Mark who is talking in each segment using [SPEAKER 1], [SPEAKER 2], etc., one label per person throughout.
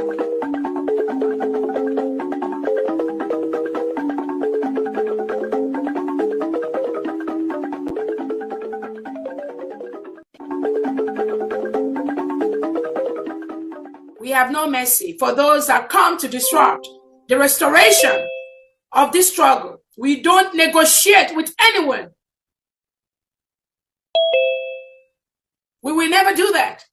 [SPEAKER 1] We have no mercy for those that come to disrupt the restoration of this struggle. We don't negotiate with anyone. We will never do that.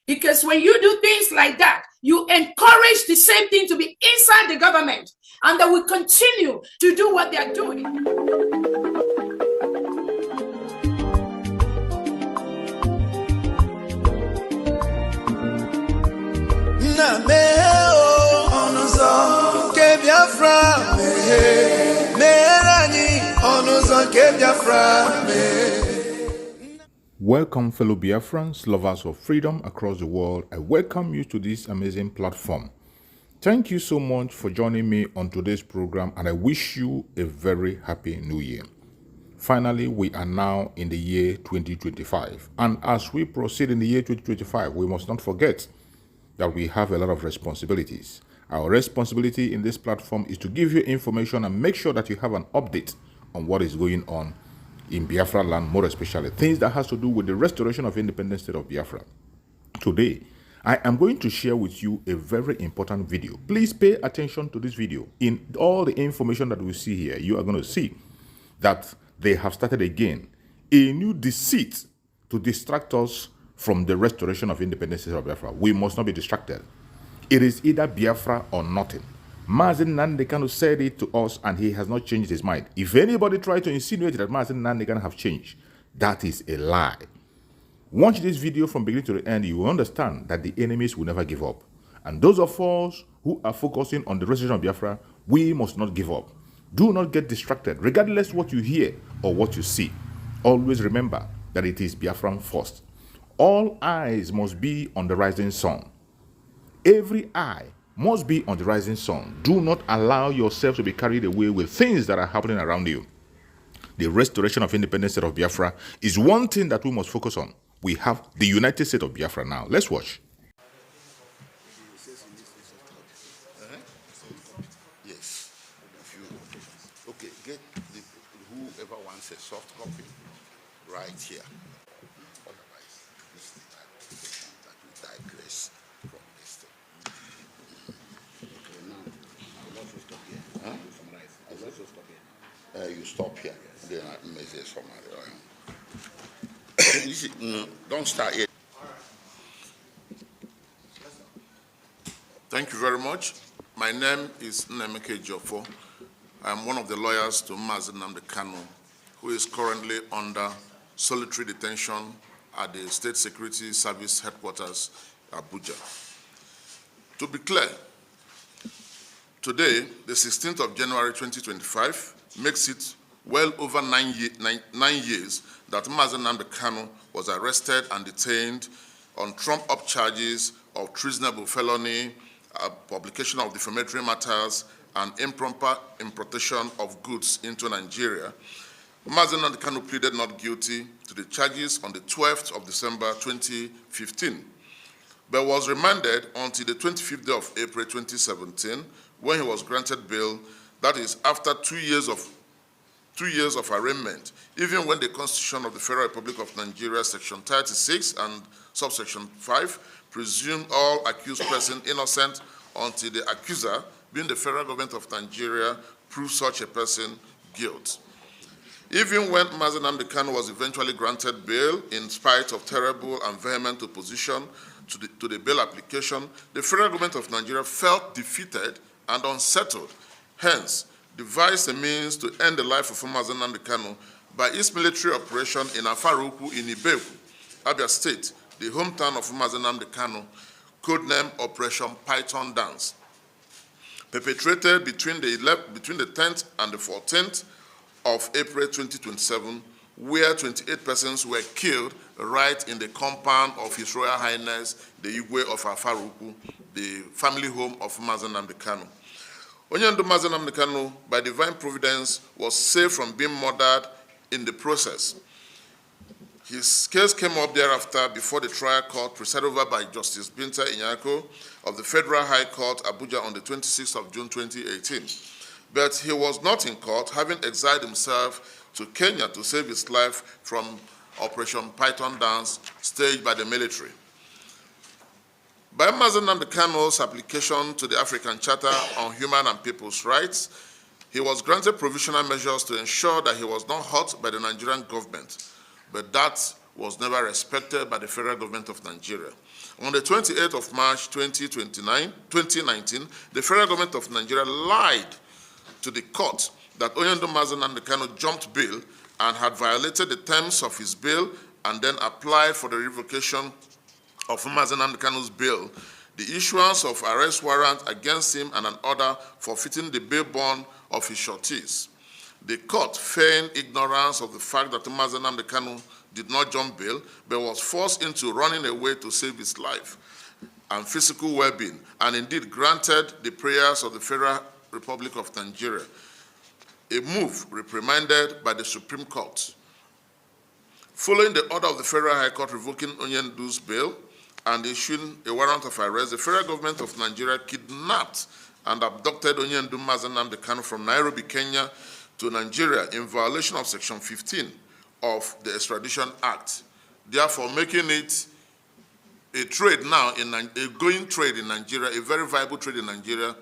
[SPEAKER 1] Because when you do things like that, you encourage the same thing to be inside the government, and they will continue to do what they are doing.
[SPEAKER 2] Welcome, fellow Biafrans, lovers of freedom across the world. I welcome you to this amazing platform. Thank you so much for joining me on today's program, and I wish you a very happy new year. Finally, we are now in the year 2025, and as we proceed in the year 2025, we must not forget that we have a lot of responsibilities. Our responsibility in this platform is to give you information and make sure that you have an update on what is going on in Biafra land, more especially things that has to do with the restoration of independent state of Biafra. Today, I am going to share with you a very important video. Please pay attention to this video. In all the information that we see here, you are going to see that they have started again a new deceit to distract us from the restoration of independent state of Biafra. We must not be distracted. It is either Biafra or nothing. Mazi Nnamdi Kanu said it to us, and he has not changed his mind. If anybody tries to insinuate that Mazi Nnamdi Kanu have changed, that is a lie. Watch this video from beginning to the end. You will understand that the enemies will never give up. And those of us who are focusing on the restoration of Biafra, we must not give up. Do not get distracted, regardless what you hear or what you see. Always remember that it is Biafran first. All eyes must be on the rising sun. Every eye must be on the rising sun. Do not allow yourself to be carried away with things that are happening around you. The restoration of independent state of Biafra is one thing that we must focus on. We have the United States of Biafra now. Let's watch.
[SPEAKER 3] Yes. Okay, get whoever wants a soft copy right here. Otherwise, this is the type of situation that we digress from this thing. You stop here. Then I may say summary. Don't start yet. Thank you very much. My name is Nnemeke Jofo. I'm one of the lawyers to Mazi Nnamdi Kanu, who is currently under solitary detention at the State Security Service headquarters, Abuja. To be clear, today, the 16th of January 2025, makes it well over 9 years that Mazi Nnamdi Kanu was arrested and detained on trumped-up charges of treasonable felony, publication of defamatory matters, and improper importation of goods into Nigeria. Mazi Nnamdi Kanu pleaded not guilty to the charges on the 12th of December 2015, but was remanded until the 25th day of April 2017, when he was granted bail. That is after 2 years of arraignment, even when the Constitution of the Federal Republic of Nigeria, Section 36 and subsection 5, presumed all accused persons innocent until the accuser, being the federal government of Nigeria, proves such a person guilty. Even when Mazi Nnamdi Kanu was eventually granted bail, in spite of terrible and vehement opposition to the bail application, the federal government of Nigeria felt defeated and unsettled. Hence, devised a means to end the life of Mazi Nnamdi Kanu by its military operation in Afaruku in Ibeku, Abia State, the hometown of Mazi Nnamdi Kanu, codenamed Operation Python Dance. Perpetrated between the 10th and the 14th of April 2027, where 28 persons were killed right in the compound of His Royal Highness, the Igwe of Afaruku, the family home of Mazi Nnamdi Kanu. Onyendu Mazi Nnamdi Kanu, by divine providence, was saved from being murdered in the process. His case came up thereafter before the trial court presided over by Justice Binta Inyako of the Federal High Court, Abuja, on the 26th of June 2018. But he was not in court, having exiled himself to Kenya to save his life from Operation Python Dance staged by the military. By Mazi Nnamdi Kanu's application to the African Charter on Human and People's Rights, he was granted provisional measures to ensure that he was not hurt by the Nigerian government, but that was never respected by the federal government of Nigeria. On the 28th of March 2019, the federal government of Nigeria lied to the court that Onyendu Mazi Nnamdi Kanu jumped bail and had violated the terms of his bail and then applied for the revocation of Mazi Nnamdi Kanu's bail, the issuance of arrest warrant against him, and an order forfeiting the bail bond of his sureties. The court feigned ignorance of the fact that Mazi Nnamdi Kanu did not jump bail, but was forced into running away to save his life and physical well-being, and indeed granted the prayers of the Federal Republic of Nigeria, a move reprimanded by the Supreme Court. Following the order of the Federal High Court revoking Onyendu's bail and issuing a warrant of arrest, the federal government of Nigeria kidnapped and abducted Onyendu Mazi Nnamdi Kanu from Nairobi, Kenya, to Nigeria in violation of Section 15 of the Extradition Act, therefore making it a trade now, a going trade in Nigeria, a very viable trade in Nigeria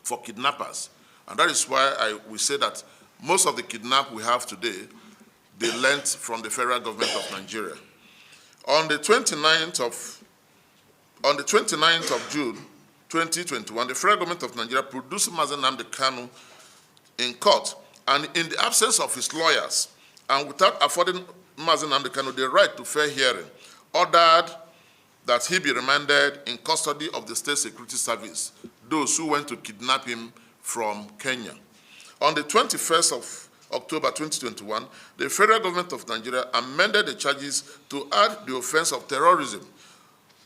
[SPEAKER 3] for kidnappers. And that is why we say that most of the kidnap we have today, they lent from the federal government of Nigeria. On the 29th of June 2021, the federal government of Nigeria produced Mazi Nnamdi Kanu in court, and in the absence of his lawyers, and without affording Mazi Nnamdi Kanu the right to fair hearing, ordered that he be remanded in custody of the State Security Service, those who went to kidnap him from Kenya. On the 21st of October 2021, the federal government of Nigeria amended the charges to add the offense of terrorism,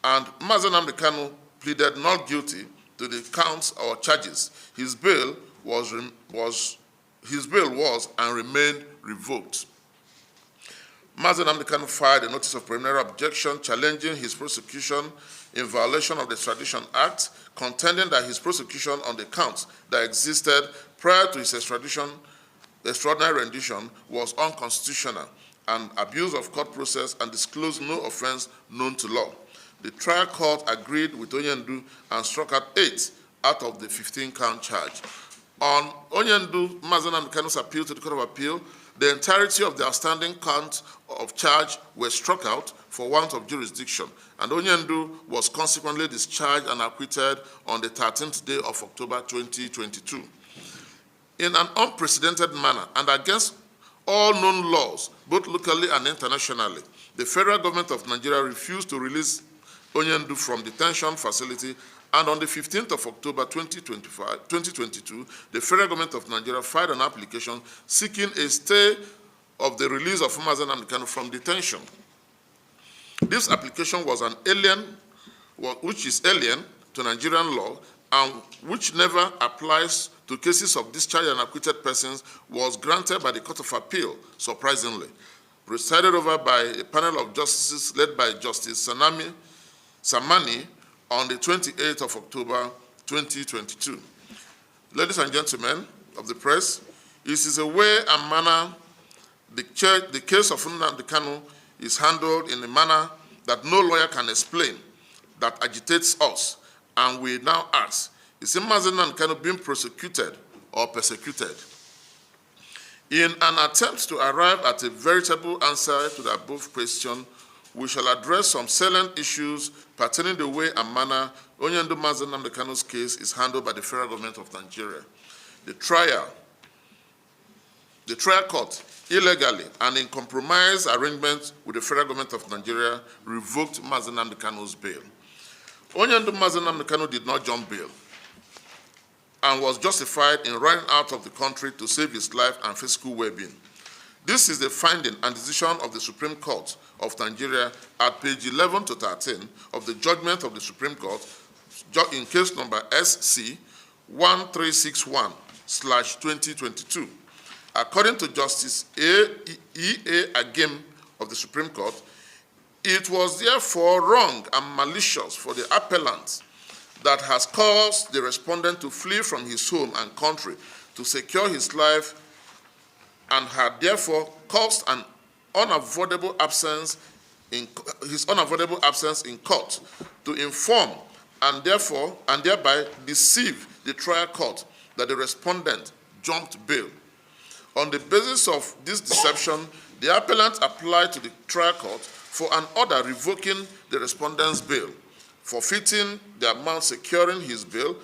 [SPEAKER 3] and Mazi Nnamdi Kanu pleaded not guilty to the counts or charges. His bail was and remained revoked. Mazi Nnamdi Kanu filed a notice of preliminary objection challenging his prosecution in violation of the Extradition Act, contending that his prosecution on the counts that existed prior to his extraordinary rendition was unconstitutional and abuse of court process and disclosed no offense known to law. The trial court agreed with Onyendu and struck out 8 out of the 15-count charge. On Onyendu Mazi Nnamdi Kanu's appeal to the Court of Appeal, the entirety of the outstanding counts of charge were struck out for want of jurisdiction, and Onyendu was consequently discharged and acquitted on the 13th day of October 2022. In an unprecedented manner and against all known laws, both locally and internationally, the federal government of Nigeria refused to release Onyendu from detention facility, and on the 15th of October 2022, the federal government of Nigeria filed an application seeking a stay of the release of Mazi Nnamdi Kanu from detention. This application was which is alien to Nigerian law and which never applies to cases of discharged and acquitted persons, was granted by the Court of Appeal, surprisingly, presided over by a panel of justices led by Justice Samani on the 28th of October 2022. Ladies and gentlemen of the press, it is a way and manner the case of Nnamdi Kanu is handled in a manner that no lawyer can explain, that agitates us. And we now ask, is Mazi Nnamdi Kanu being prosecuted or persecuted? In an attempt to arrive at a veritable answer to the above question, we shall address some salient issues pertaining to the way and manner Onyendu Mazi Nnamdi Kanu's case is handled by the federal government of Nigeria. The trial court, illegally and in compromise arrangement with the federal government of Nigeria, revoked Mazi Nnamdi Kanu's bail. Onyendu Mazi Nnamdi Kanu did not jump bail and was justified in running out of the country to save his life and physical well-being. This is the finding and decision of the Supreme Court of Nigeria at page 11 to 13 of the judgment of the Supreme Court in case number SC 1361/2022. According to Justice E.A. Agim of the Supreme Court, it was therefore wrong and malicious for the appellant that has caused the respondent to flee from his home and country to secure his life and had therefore caused an unavoidable absence in court to inform and thereby deceive the trial court that the respondent jumped bail. On the basis of this deception, the appellant applied to the trial court for an order revoking the respondent's bail, forfeiting the amount securing his bail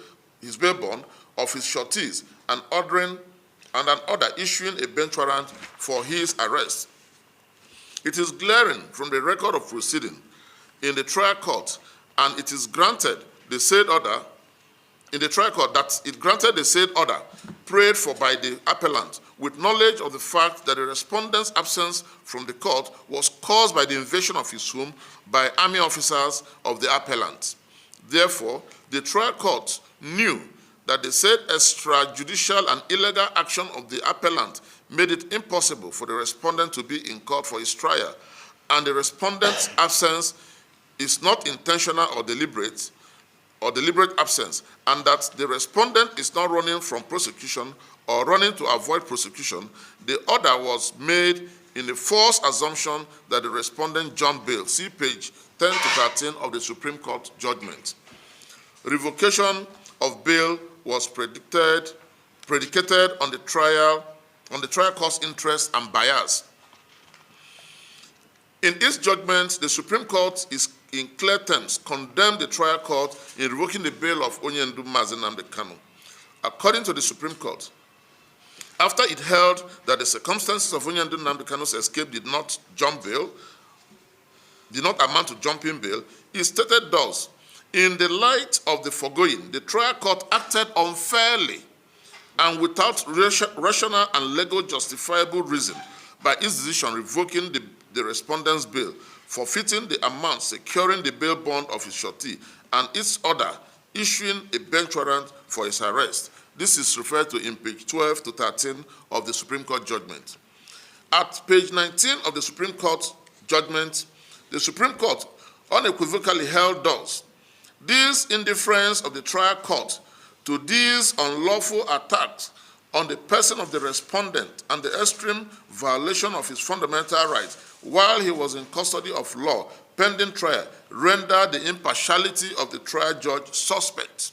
[SPEAKER 3] bond of his sureties, and an order issuing a bench warrant for his arrest. It is glaring from the record of proceeding in the trial court, and it is granted the said order in the trial court that it granted the said order prayed for by the appellant with knowledge of the fact that the respondent's absence from the court was caused by the invasion of his home by army officers of the appellant. Therefore, the trial court knew that the said extrajudicial and illegal action of the appellant made it impossible for the respondent to be in court for his trial, and the respondent's absence is not intentional or deliberate absence, and that the respondent is not running from prosecution or running to avoid prosecution. The order was made in the false assumption that the respondent jumped bail. See page 10 to 13 of the Supreme Court judgment. Revocation of bail was predicated on the trial court's interest and bias. In its judgment, the Supreme Court is in clear terms condemned the trial court in revoking the bail of Onyendu Mazi Nnamdi Kanu. According to the Supreme Court, after it held that the circumstances of Onyendu Nnamdi Kanu's escape did not amount to jumping bail, it stated thus: in the light of the foregoing, the trial court acted unfairly and without rational and legal justifiable reason by its decision revoking the respondent's bail, forfeiting the amount securing the bail bond of his surety, and its order issuing a bench warrant for his arrest. This is referred to in page 12 to 13 of the Supreme Court judgment. At page 19 of the Supreme Court judgment, the Supreme Court unequivocally held thus: this indifference of the trial court to these unlawful attacks on the person of the respondent and the extreme violation of his fundamental rights while he was in custody of law pending trial rendered the impartiality of the trial judge suspect.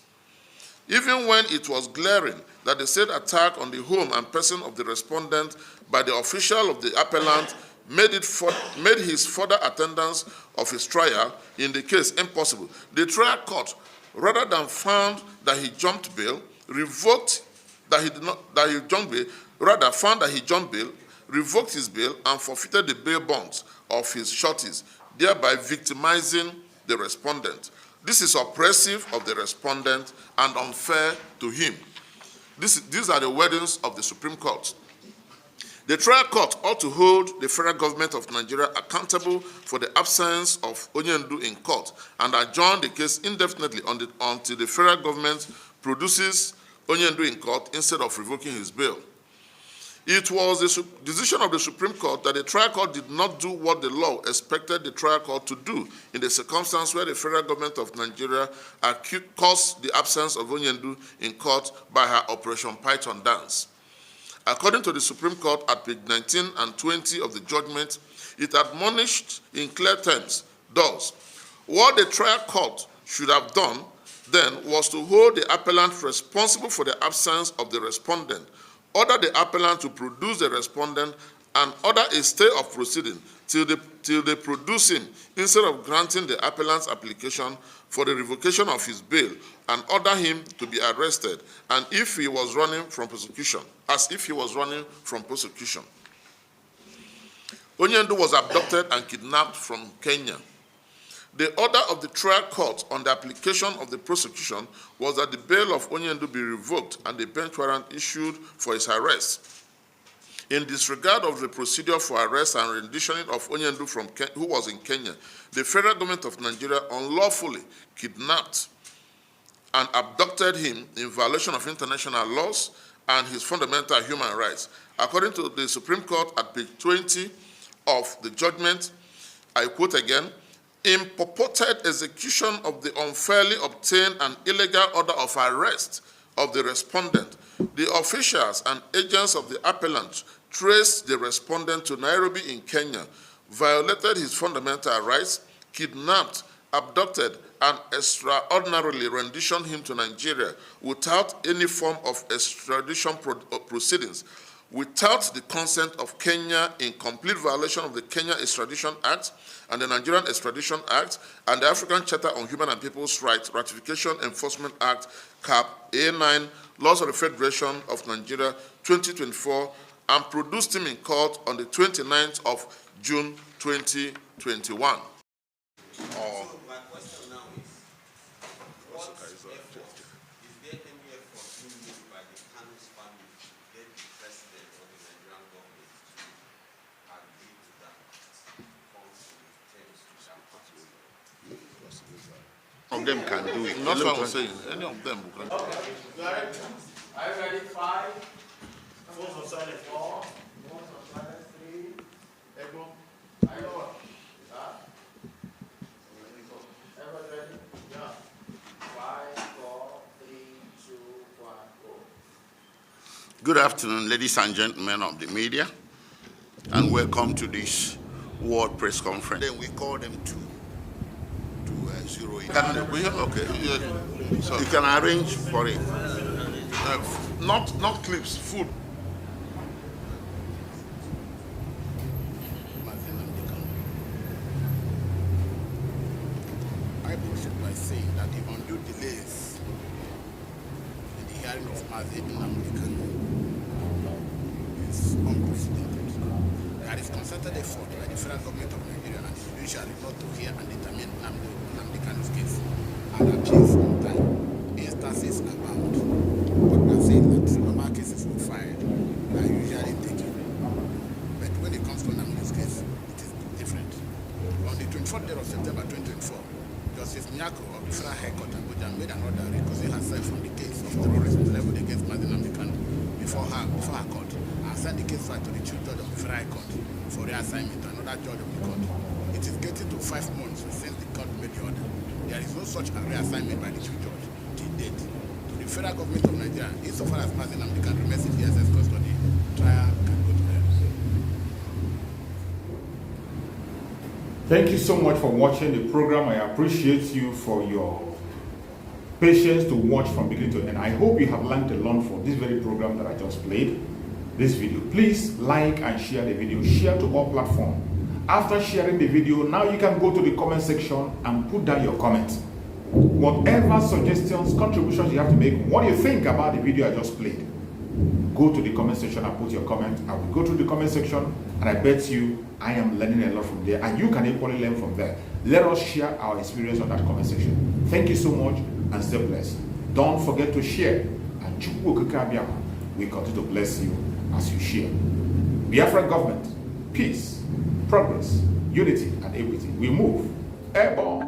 [SPEAKER 3] Even when it was glaring that the said attack on the home and person of the respondent by the official of the appellant made his further attendance of his trial in the case impossible, the trial court, rather than found that he jumped bail, revoked his bail, and forfeited the bail bonds of his sureties, thereby victimizing the respondent. This is oppressive of the respondent and unfair to him. These are the wordings of the Supreme Court. The trial court ought to hold the federal government of Nigeria accountable for the absence of Onyendu in court and adjourn the case indefinitely until the federal government produces Onyendu in court instead of revoking his bail. It was the decision of the Supreme Court that the trial court did not do what the law expected the trial court to do in the circumstance where the federal government of Nigeria caused the absence of Onyendu in court by her Operation Python dance. According to the Supreme Court at page 19 and 20 of the judgment, it admonished in clear terms, thus: what the trial court should have done then was to hold the appellant responsible for the absence of the respondent, order the appellant to produce the respondent, and order a stay of proceeding till they produce him, instead of granting the appellant's application for the revocation of his bail, and order him to be arrested, and if he was running from prosecution, Onyendu was abducted and kidnapped from Kenya. The order of the trial court on the application of the prosecution was that the bail of Onyendu be revoked and the bench warrant issued for his arrest. In disregard of the procedure for arrest and renditioning of Onyendu who was in Kenya, the federal government of Nigeria unlawfully kidnapped and abducted him in violation of international laws and his fundamental human rights. According to the Supreme Court at page 20 of the judgment, I quote again, in purported execution of the unfairly obtained and illegal order of arrest of the respondent, the officials and agents of the appellant traced the respondent to Nairobi in Kenya, violated his fundamental rights, kidnapped, abducted, and extraordinarily renditioned him to Nigeria without any form of extradition proceedings, without the consent of Kenya, in complete violation of the Kenya Extradition Act and the Nigerian Extradition Act and the African Charter on Human and People's Rights Ratification Enforcement Act, CAP A9, Laws of the Federation of Nigeria 2024, and produced him in court on the 29th of June 2021.
[SPEAKER 4] My question now is, what effort, is there any effort being made by the Kanu's family to get the president or the Nigerian government to agree to that terms
[SPEAKER 5] Of them can do it.
[SPEAKER 3] That's what I was saying. Any of them can do it.
[SPEAKER 1] Okay. You are ready? Are you ready? 5. Phones on silent. 4. Phones on silent. 3. Echo. I know what. Everybody ready? Yeah. 5, 4, 3, 2, 1, go.
[SPEAKER 5] Good afternoon, ladies and gentlemen of the media, and welcome to this World Press Conference. Then we call them to zero in.
[SPEAKER 3] Okay. Yeah. So,
[SPEAKER 5] You can arrange for it.
[SPEAKER 3] not clips, food.
[SPEAKER 6] Mazi Nnamdi Kanu. I proceed by saying that the undue delays in the hearing of Mazi Nnamdi Kanu is unprecedented. There is concerted effort by the federal government of Nigeria and the judiciary not to hear and determine Nnamdi Kanu's case and appeals on time. Instances abound. But we are saying that normal cases were filed are usually taken. But when it comes to Nnamdi's case, it is different. On the 24th day of September 2024, Justice Nyako of the Federal High Court Abuja made an order recusing herself from the case of terrorism leveled against Mazi Nnamdi Kanu before her court, and sent the case back to the Chief Judge of the Federal High Court for reassignment to another judge of the court. It is getting to 5 months since the court made the order. There is no such reassignment by the Chief Judge to date. To the federal government of Nigeria, insofar as Mazi Nnamdi Kanu remains in DSS custody, trial can go to them.
[SPEAKER 2] Thank you so much for watching the program. I appreciate you for your patience to watch from beginning to end. I hope you have learned a lot from this very program that I just played, this video. Please like and share the video. Share to all platforms. After sharing the video, now you can go to the comment section and put down your comments. Whatever suggestions, contributions you have to make, what do you think about the video I just played? Go to the comment section and put your comment. I will go to the comment section and I bet you I am learning a lot from there, and you can equally learn from there. Let us share our experience on that comment section. Thank you so much and stay blessed. Don't forget to share, and we continue to bless you as you share. Biafra government, peace, progress, unity, and equity. We move. Airborne.